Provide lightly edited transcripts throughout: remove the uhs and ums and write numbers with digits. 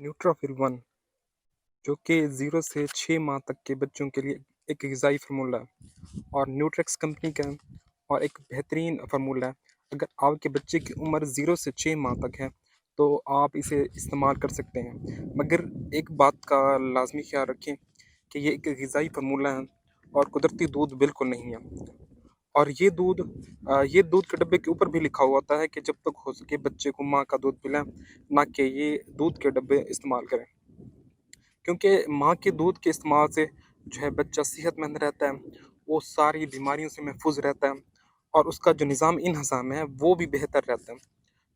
न्यूट्राफिल 1 जो कि 0 से 6 माह तक के बच्चों के लिए एक ग़िज़ाई फ़ॉर्मूला है और न्यूट्रेक्स कंपनी का है और एक बेहतरीन फ़ॉर्मूला है। अगर आपके बच्चे की उम्र 0 से 6 माह तक है, तो आप इसे इस्तेमाल कर सकते हैं। मगर एक बात का लाज़मी ख़्याल रखें कि ये एक ग़िज़ाई फ़ॉर्मूला है और कुदरती दूध बिल्कुल नहीं है। और ये दूध के डब्बे के ऊपर भी लिखा हुआ होता है कि जब तक हो सके बच्चे को माँ का दूध पिलाएँ, ना कि ये दूध के डब्बे इस्तेमाल करें। क्योंकि माँ के दूध के इस्तेमाल से जो है बच्चा सेहतमंद रहता है, वो सारी बीमारियों से महफूज रहता है और उसका जो निज़ाम-इन-हज़ाम है वो भी बेहतर रहता है।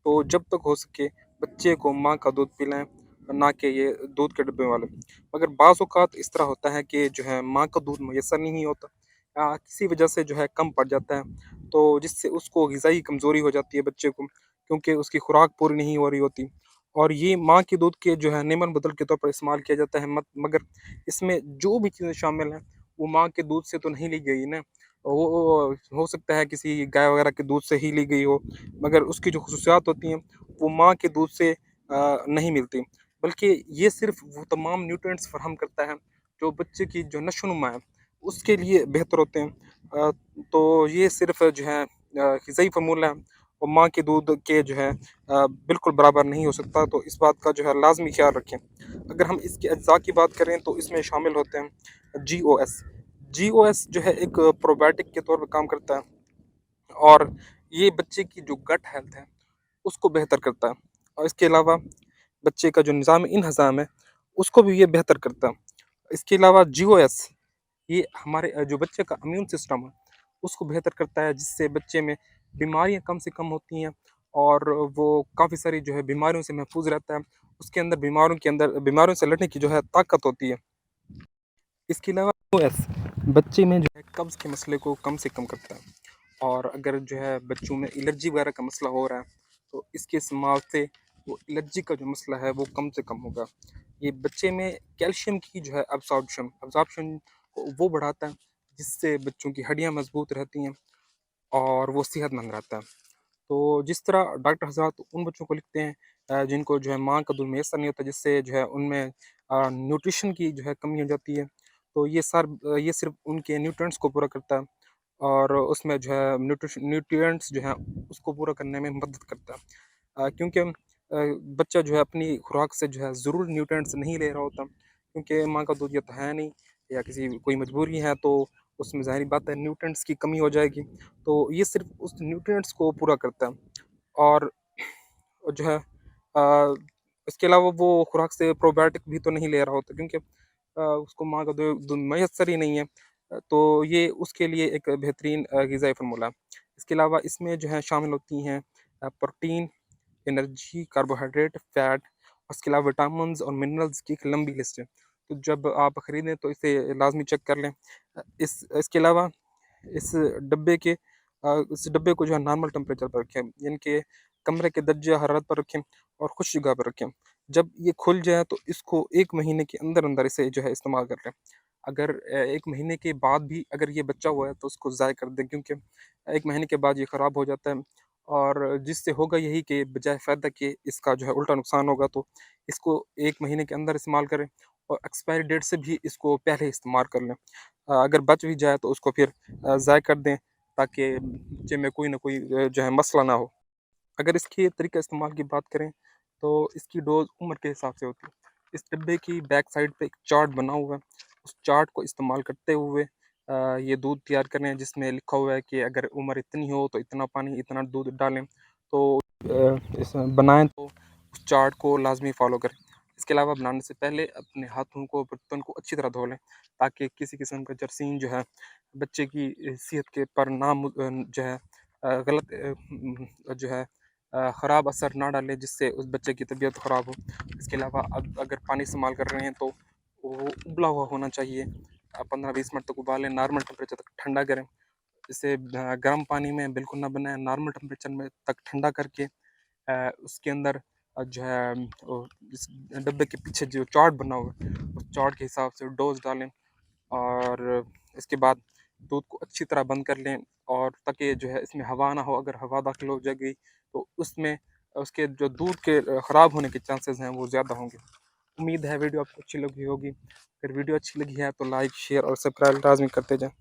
तो जब तक हो सके बच्चे को माँ का दूध पिलाएँ, ना कि ये दूध के डिब्बे वाले। मगर बाज़ औक़ात इस तरह होता है कि जो है माँ का दूध मुयस्सर नहीं होता किसी वजह से जो है कम पड़ जाता है, तो जिससे उसको ग़िज़ाई कमज़ोरी हो जाती है बच्चे को, क्योंकि उसकी खुराक पूरी नहीं हो रही होती। और ये माँ के दूध के जो है नेमन बदल के तौर पर इस्तेमाल किया जाता है मगर इसमें जो भी चीज़ें शामिल हैं, वो माँ के दूध से तो नहीं ली गई ना। वो हो सकता है किसी गाय वगैरह के दूध से ही ली गई हो, मगर उसकी जो ख़ुसूसियात होती हैं, वो माँ के दूध से नहीं मिलती। बल्कि ये सिर्फ़ वो तमाम न्यूट्रिएंट्स फ़राहम करता है, जो बच्चे की जो नशो-नुमा है, उसके लिए बेहतर होते हैं। तो ये सिर्फ़ जो है ग़िज़ाई फ़ॉर्मूला है और माँ के दूध के जो है बिल्कुल बराबर नहीं हो सकता, तो इस बात का जो है लाज़मी ख़्याल रखें। अगर हम इसके अज्ज़ा की बात करें तो इसमें शामिल होते हैं जीओएस। जीओएस जो है एक प्रोबायोटिक के तौर पे काम करता है और ये बच्चे की जो गट हेल्थ है, उसको बेहतर करता है और इसके अलावा बच्चे का जो निज़ाम-इन-हज़ाम है, उसको भी ये बेहतर करता है। इसके अलावा जीओएस ये हमारे जो बच्चे का इम्यून सिस्टम है, उसको बेहतर करता है, जिससे बच्चे में बीमारियाँ कम से कम होती हैं और वो काफ़ी सारी जो है बीमारियों से महफूज़ रहता है। उसके अंदर बीमारियों से लड़ने की जो है ताकत होती है। इसके अलावा ओएस बच्चे में जो है कब्ज़ के मसले को कम से कम करता है और अगर जो है बच्चों में एलर्जी वगैरह का मसला हो रहा है, तो इसके इस्तेमाल से वो एलर्जी का जो मसला है, वो कम से कम होगा। ये बच्चे में कैल्शियम की जो है अब्ज़ॉर्प्शन को वो बढ़ाता है, जिससे बच्चों की हड्डियाँ मज़बूत रहती हैं और वो सेहतमंद रहता है। तो जिस तरह डॉक्टर हज़रात उन बच्चों को लिखते हैं जिनको जो है माँ का दूध मैसर नहीं होता, जिससे जो है उनमें न्यूट्रिशन की जो है कमी हो जाती है, तो ये सिर्फ़ उनके न्यूट्रिएंट्स को पूरा करता है और उसमें जो है न्यूट्रिएंट्स जो हैं उसको पूरा करने में मदद करता है। क्योंकि बच्चा जो है अपनी खुराक से जो है ज़रूर न्यूट्रिएंट्स नहीं ले रहा होता, क्योंकि माँ का दूध या तो है नहीं या किसी कोई मजबूरी है, तो उसमें ज़ाहिर बात है न्यूट्रिएंट्स की कमी हो जाएगी। तो ये सिर्फ़ उस न्यूट्रिएंट्स को पूरा करता है और जो है इसके अलावा वो खुराक से प्रोबायोटिक भी तो नहीं ले रहा होता, क्योंकि उसको माँ का दूध मैसर ही नहीं है। तो ये उसके लिए एक बेहतरीन ग़िज़ाई फ़ॉर्मूला है। इसके अलावा इसमें जो है शामिल होती हैं प्रोटीन, एनर्जी, कार्बोहाइड्रेट, फैट, उसके अलावा विटामिन्स और मिनरल्स की एक लंबी लिस्ट है। तो जब आप खरीदें तो इसे लाज़मी चेक कर लें। इसके अलावा इस इस डब्बे को जो है नॉर्मल टेम्परेचर पर रखें, यानी कि कमरे के दर्जे हरारत पर रखें और खुश जगह पर रखें। जब ये खुल जाए तो इसको 1 महीने के अंदर-अंदर इसे जो है इस्तेमाल कर लें। अगर 1 महीने के बाद भी अगर ये बचा हुआ है तो उसको ज़ाय कर दें, क्योंकि 1 महीने के बाद ये ख़राब हो जाता है और जिससे होगा यही कि बजाय फ़ायदा के इसका जो है उल्टा नुकसान होगा। तो इसको 1 महीने के अंदर इस्तेमाल करें और एक्सपायरी डेट से भी इसको पहले इस्तेमाल कर लें। अगर बच भी जाए तो उसको फिर ज़ाय कर दें, ताकि बच्चे में कोई ना कोई जो है मसला ना हो। अगर इसके तरीके इस्तेमाल की बात करें, तो इसकी डोज़ उम्र के हिसाब से होती है। इस डिब्बे की बैक साइड पे एक चार्ट बना हुआ है, उस चार्ट को इस्तेमाल करते हुए ये दूध तैयार करें, जिसमें लिखा हुआ है कि अगर उम्र इतनी हो तो इतना पानी, इतना दूध डालें। तो इसमें बनाएँ तो उस चार्ट को लाज़मी फ़ॉलो करें। इसके अलावा बनाने से पहले अपने हाथों को, बर्तन को अच्छी तरह धो लें, ताकि किसी किस्म का जरासीम जो है बच्चे की सेहत के पर जो है गलत जो है ख़राब असर ना डाले, जिससे उस बच्चे की तबीयत ख़राब हो। इसके अलावा अगर पानी इस्तेमाल कर रहे हैं तो वो उबला हुआ होना चाहिए। 15-20 मिनट तक उबालें, नॉर्मल टेम्परेचर तक ठंडा करें। इसे गर्म पानी में बिल्कुल ना बनाएँ, नॉर्मल टेम्परेचर में तक ठंडा करके उसके अंदर जो है इस डब्बे के पीछे जो चार्ट बना हुआ है, उस चार्ट के हिसाब से डोज़ डालें और इसके बाद दूध को अच्छी तरह बंद कर लें, और ताकि जो है इसमें हवा ना हो। अगर हवा दाखिल हो जाएगी तो उसमें उसके जो दूध के ख़राब होने के चांसेस हैं वो ज़्यादा होंगे। उम्मीद है वीडियो आपको अच्छी लगी होगी। अगर वीडियो अच्छी लगी है तो लाइक, शेयर और सब्सक्राइब लाज़मी करते जाएँ।